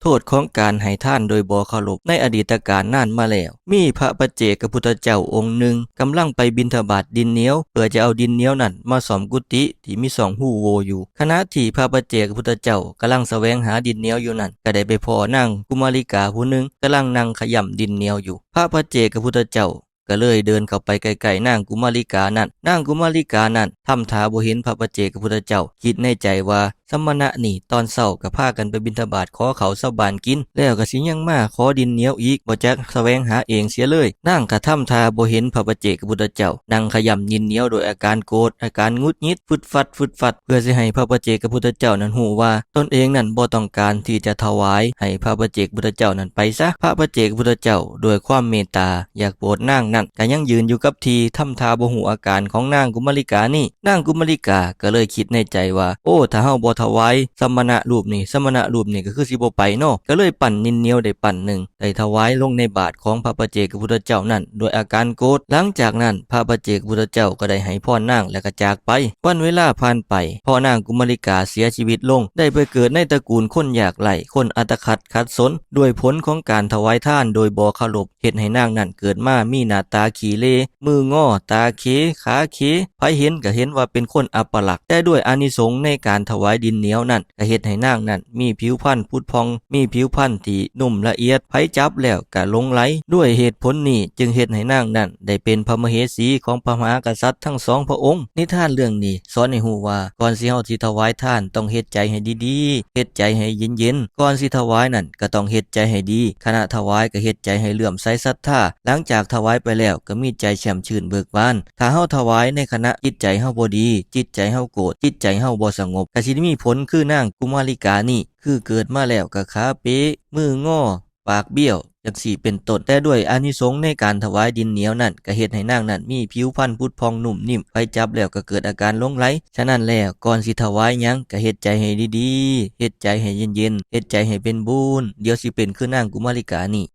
โทษของการให้ทานโดยบ่เคารพในอดีตการนานมาแล้วมีพระปัจเจกพุทธเจ้าองค์หนึ่งกำลังไปบิณฑบาตดินเหนียวเพื่อจะเอาดินเหนียวนั้นมาซ่อมกุฏิที่มีสองหูโหว่อยู่ขณะที่พระปัจเจกพุทธเจ้ากำลังแสวงหาดินเหนียวอยู่นั้นก็ได้ไปพ้อนางกุมาริกาผู้หนึ่งกำลังนั่งขย่ำดินเหนียวอยู่พระปัจเจกพุทธเจ้าก็เลยเดินเข้าไปใกล้ๆนางกุมาริกานั้นนางกุมาริกานั้นทำท่าบ่เห็นพระปัจเจกพุทธเจ้าคิดในใจว่าสมณะนี่ตอนเช้าก็พากันไปบิณฑบาตขอเขาสาบานกินแล้วก็สิยังมาขอดินเหนียวอีกบ่จักแสวงหาเองเสียเลยนางก็ทำท่าบ่เห็นพระปัจเจกพุทธเจ้านั่งขย่ำดินเหนียวโดยอาการโกรธอาการหงุดหงิดฟึดฟัดเพื่อสิให้พระปัจเจกพุทธเจ้านั้นฮู้ว่าตนเองนั้นบ่ต้องการที่จะถวายให้พระปัจเจกพุทธเจ้านั้นไปซะพระปัจเจกพุทธเจ้าด้วยความเมตตาอยากโปรดนางนั้นก็ยังยืนอยู่กับที่ทำท่าบ่ฮู้อาการของนางกุมาริกานี่นางกุมาริกาก็เลยคิดในใจว่าโอ้ถ้าเฮาบ่ถวายสมณะรูปนี่ก็คือสิบ่ไปเนาะก็เลยปั่นนินเหนียวได้ปั่นหนึ่งได้ถวายลงในบาตรของพระปัจเจกพุทธเจ้านั้นโดยอาการโกรธหลังจากนั้นพระปัจเจกพุทธเจ้าก็ได้ให้พรนางและก็จากไปวันเวลาผ่านไปพ่อนางกุมาริกาเสียชีวิตลงได้ไปเกิดในตระกูลคนยากไร้คนอัตคัดขัดสนด้วยผลของการถวายทานโดยบ่เคารพเฮ็ดให้นางนั้นเกิดมามีหน้าตาขี้เละมืองอตาเขขาเขไผเห็นก็เห็นว่าเป็นคนอัปลักษณ์แต่ด้วยอานิสงส์ในการถวายดินเหนียวนั้นก็เฮ็ดให้นางนั้นมีผิวพรรณพุดพองมีผิวพรรณที่นุ่มละเอียดไผจับแล้วก็หลงไหลด้วยเหตุผลนี้จึงเฮ็ดให้นางนั้นได้เป็นพระมเหสีของพระมหากษัตริย์ทั้งสองพระองค์นิทานเรื่องนี้สอนให้รู้ว่าก่อนสิเฮาสิถวายทานต้องเฮ็ดใจให้ดีๆเฮ็ดใจให้เย็นๆก่อนสิถวายนั่นก็ต้องเฮ็ดใจให้ดีขณะถวายก็เฮ็ดใจให้เลื่อมใสศรัทธาหลังจากถวายไปแล้วก็มีใจแช่มชื่นเบิกบานถ้าเฮาถวายในขณะจิตใจเฮาบ่ดีจิตใจเฮาโกรธจิตใจเฮาบ่สงบก็สิมีผลคือนางกุมาริกานี่คือเกิดมาแล้วก็ขาเป๊ะมืองอปากเบี้ยวจังสี่เป็นต้นแต่ด้วยอานิสงส์ในการถวายดินเหนียวนั่นก็เฮ็ดให้นางนั้นมีผิวพรรณพุดพองนุ่มนิ่มไปจับแล้วก็เกิดอาการหลงไหลฉะนั้นแล้วก่อนสิถวายหยังก็เฮ็ดใจให้ดีๆเฮ็ดใจให้เย็นๆเฮ็ดใจให้เป็นบุญเดี๋ยวสิเป็นคือนางกุมาริกานี่